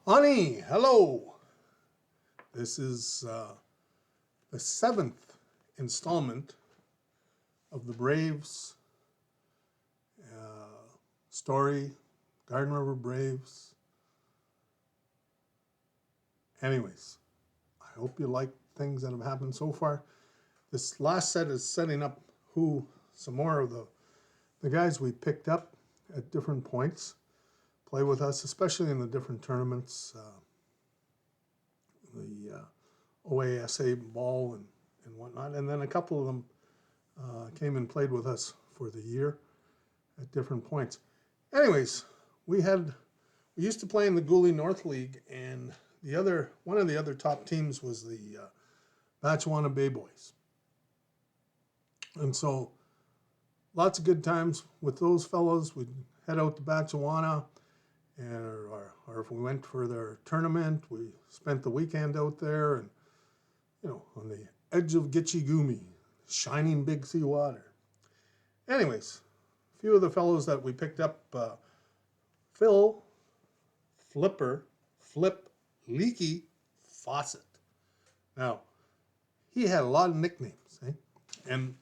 Honey, hello. This is the seventh installment of the Braves story, Garden River Braves. Anyways, I hope you like things that have happened so far. This last set is setting up some more of the guys we picked up at different points play with us, especially in the different tournaments, the OASA ball and whatnot. And then a couple of them came and played with us for the year at different points. Anyways, we used to play in the Gooley North League, and one of the other top teams was the Batchewana Bay Boys. And so lots of good times with those fellows. We'd head out to Batchewana, or if we went for their tournament, we spent the weekend out there and, on the edge of Gitche Gumee, shining Big Sea water. Anyways, a few of the fellows that we picked up, Phil, Flip, Leaky, Fawcett. Now, he had a lot of nicknames, eh? And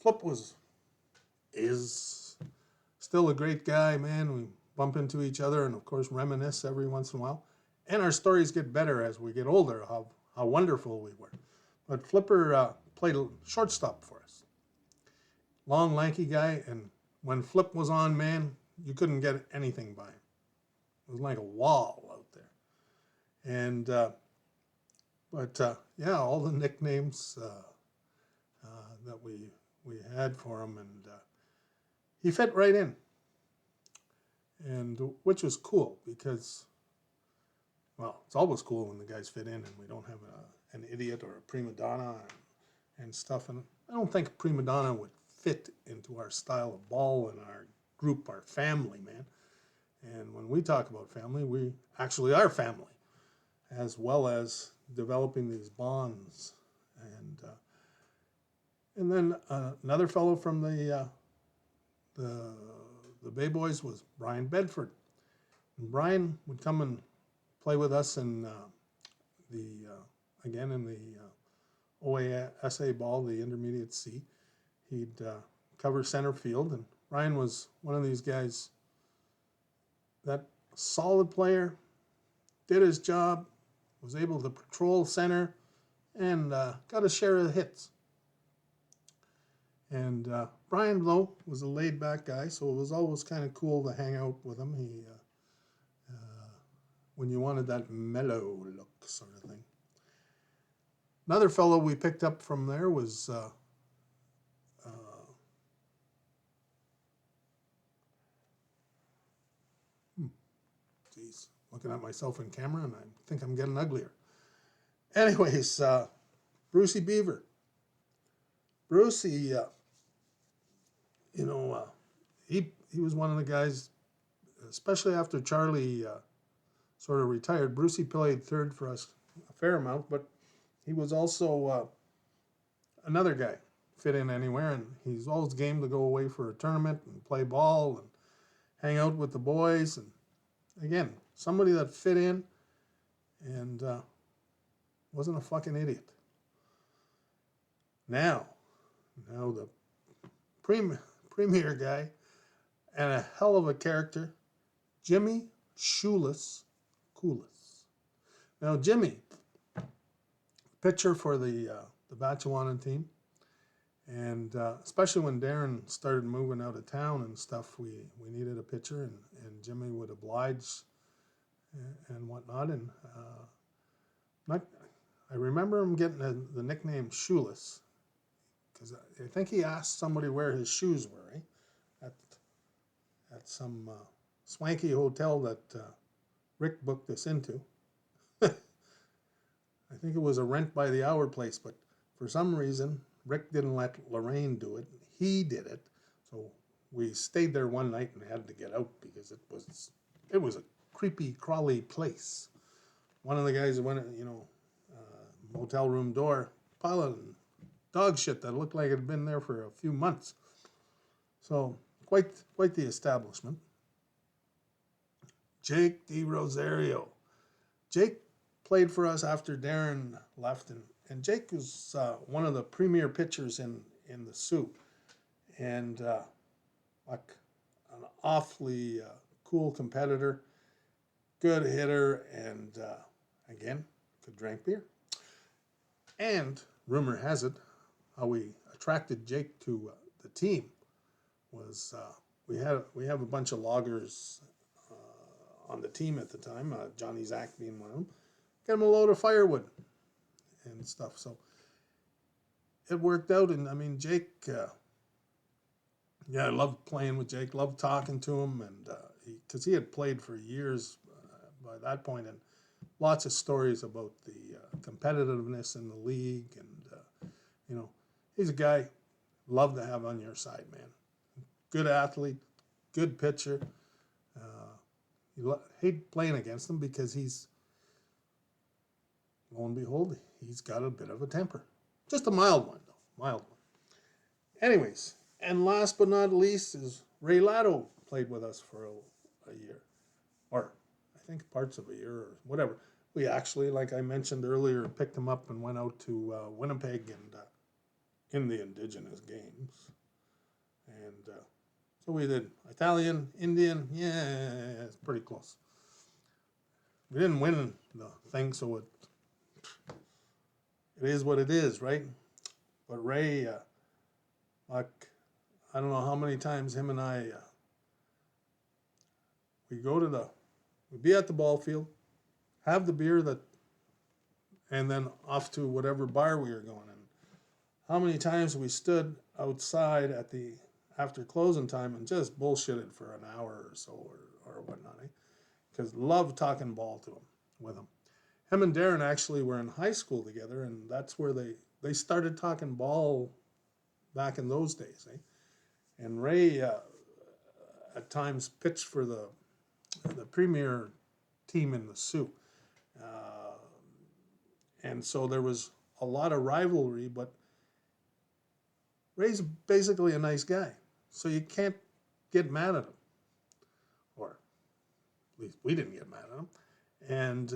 Flip is still a great guy, man. We bump into each other and, of course, reminisce every once in a while. And our stories get better as we get older, how wonderful we were. But Flipper played shortstop for us. Long, lanky guy, and when Flip was on, man, you couldn't get anything by him. It was like a wall out there. And, all the nicknames that we had for him, and he fit right in. And which was cool because, well, it's always cool when the guys fit in and we don't have an idiot or a prima donna and stuff. And I don't think a prima donna would fit into our style of ball and our group, our family, man. And when we talk about family, we actually are family, as well as developing these bonds. And then another fellow from the Bay Boys was Brian Bedford. And Brian would come and play with us in the OASA ball, the Intermediate C. He'd cover center field, and Brian was one of these guys that solid player, did his job, was able to patrol center, and got a share of the hits. And Brian Lowe was a laid-back guy, so it was always kind of cool to hang out with him. He, when you wanted that mellow look sort of thing. Another fellow we picked up from there was looking at myself in camera, and I think I'm getting uglier. Anyways, Brucey Beaver. Brucey, he was one of the guys, especially after Charlie sort of retired. Brucey played third for us a fair amount, but he was also another guy, fit in anywhere, and he's always game to go away for a tournament and play ball and hang out with the boys. And again, somebody that fit in and wasn't a fucking idiot. Now the premier guy and a hell of a character, Jimmy Shoeless Coolis. Now, Jimmy, pitcher for the Batchewana team, and especially when Darren started moving out of town and stuff, we needed a pitcher, and Jimmy would oblige and whatnot. And I remember him getting the nickname Shoeless, because I think he asked somebody where his shoes were, eh? At some swanky hotel that Rick booked us into. I think it was a rent by the hour place, but for some reason, Rick didn't let Lorraine do it. He did it. So we stayed there one night and had to get out because it was a creepy, crawly place. One of the guys went, motel room door, pile of dog shit that looked like it had been there for a few months. So quite the establishment. Jake DeRosario. Jake played for us after Darren left, and Jake was one of the premier pitchers in the Sioux, and like an awfully cool competitor, good hitter, and again, could drink beer. And rumor has it, how we attracted Jake to the team was we have a bunch of loggers on the team at the time, Johnny Zach being one of them. Get him a load of firewood and stuff. So it worked out, and I mean Jake. Yeah, I loved playing with Jake. Loved talking to him, and because he had played for years by that point, and lots of stories about the competitiveness in the league, and you know, he's a guy love to have on your side, man. Good athlete, good pitcher. You hate playing against him because he's, lo and behold, he's got a bit of a temper. Just a mild one, though. Mild one. Anyways, and last but not least is Ray Lato played with us for a year. Or I think parts of a year or whatever. We actually, like I mentioned earlier, picked him up and went out to Winnipeg and in the Indigenous Games. And so we did Italian, Indian, yeah, it's pretty close. We didn't win the thing, so it is what it is, right? But Ray, like, I don't know how many times him and I, we'd be at the ball field, have the beer and then off to whatever bar we were going in. How many times we stood outside after closing time and just bullshitted for an hour or so or whatnot, eh? Because loved talking ball with him. Him and Darren actually were in high school together, and that's where they started talking ball back in those days, eh? And Ray at times pitched for the premier team in the Sioux. And so there was a lot of rivalry, but Ray's basically a nice guy. So you can't get mad at him. Or at least we didn't get mad at him. And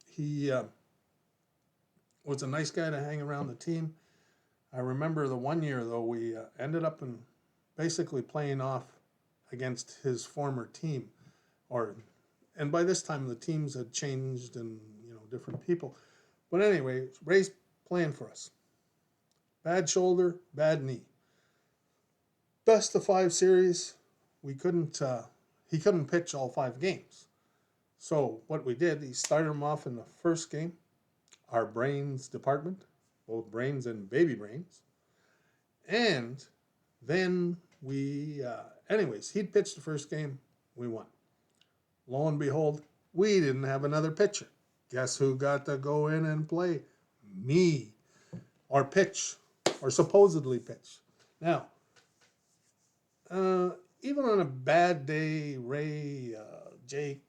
he was a nice guy to hang around the team. I remember the one year, though, we ended up basically playing off against his former team. And by this time, the teams had changed and, different people. But anyway, Ray's playing for us. Bad shoulder, bad knee. Best of 5 series, he couldn't pitch all 5 games. So what we did, he started him off in the first game, our brains department, both brains and baby brains. And then anyways, he'd pitched the first game, we won. Lo and behold, we didn't have another pitcher. Guess who got to go in and play? Me. Or pitch, or supposedly pitch. Now, even on a bad day, Ray, Jake,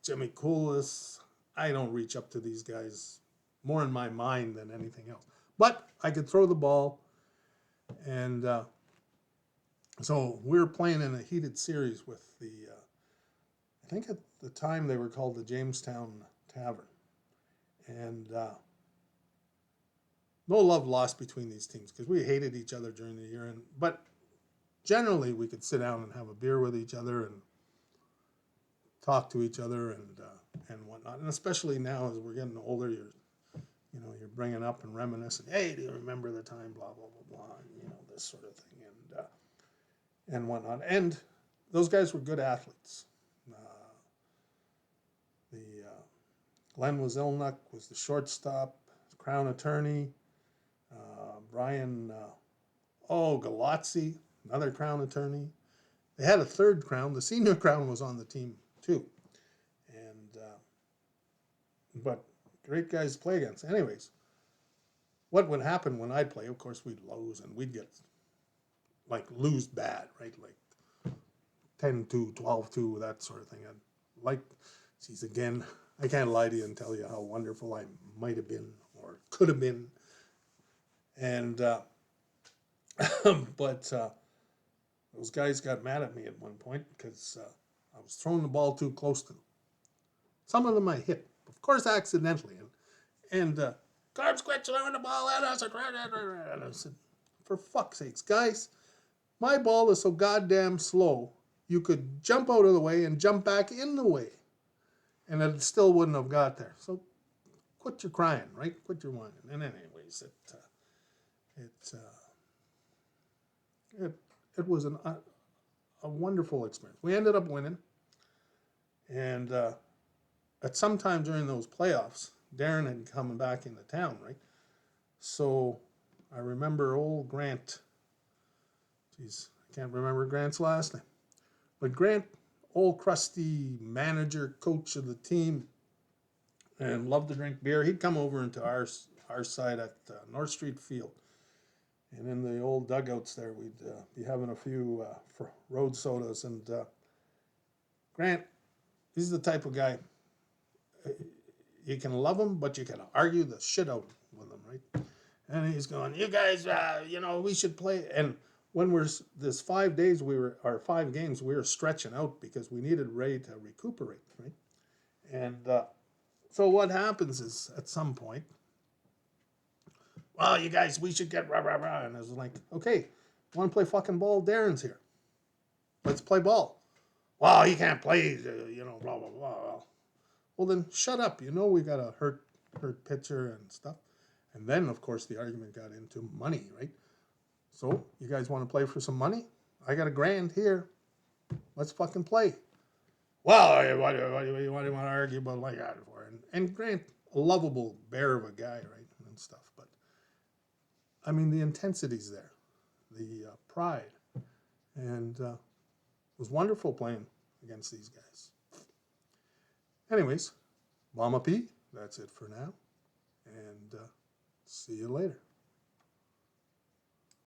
Jimmy Coolis, I don't reach up to these guys more in my mind than anything else. But I could throw the ball, and so we were playing in a heated series with I think at the time they were called the Jamestown Tavern. And no love lost between these teams because we hated each other during the year. But generally, we could sit down and have a beer with each other and talk to each other and whatnot. And especially now, as we're getting older, you're bringing up and reminiscing. Hey, do you remember the time? Blah blah blah blah. This sort of thing and whatnot. And those guys were good athletes. Glenn Wasilnik was the shortstop, Crown attorney. Brian Galazzi, another Crown attorney. They had a third Crown. The senior Crown was on the team too. And but great guys to play against. Anyways, what would happen when I'd play? Of course, we'd lose, and we'd get lose bad, right? Like 10-2, 12-2, that sort of thing. Again, I can't lie to you and tell you how wonderful I might have been or could have been. And but those guys got mad at me at one point because I was throwing the ball too close to them. Some of them I hit, of course, accidentally. And Carbs quit throwing the ball at us. And I said, for fuck's sakes, guys, my ball is so goddamn slow, you could jump out of the way and jump back in the way, and it still wouldn't have got there. So quit your crying, right? Quit your whining. And anyways, it was a wonderful experience. We ended up winning, and at some time during those playoffs, Darren had come back into town, right? So I remember old Grant. Geez, I can't remember Grant's last name. But Grant, old crusty manager, coach of the team, and loved to drink beer. He'd come over into our side at North Street Field. And in the old dugouts there, we'd be having a few road sodas. And Grant, he's the type of guy, you can love him, but you can argue the shit out with him, right? And he's going, you guys, we should play. And when this 5 days, 5 games, we were stretching out because we needed Ray to recuperate, right? And so what happens is at some point, well, you guys, we should get rah, rah, rah. And I was like, okay, want to play fucking ball? Darren's here. Let's play ball. Well, he can't play, blah, blah, blah. Well, then shut up. We got a hurt pitcher and stuff. And then, of course, the argument got into money, right? So, you guys want to play for some money? I got $1,000 here. Let's fucking play. Well, what do you want to argue about like that for? And Grant, a lovable bear of a guy, right, and stuff. But, I mean, the intensity's there. The pride. And it was wonderful playing against these guys. Anyways, Mama P, that's it for now. And see you later.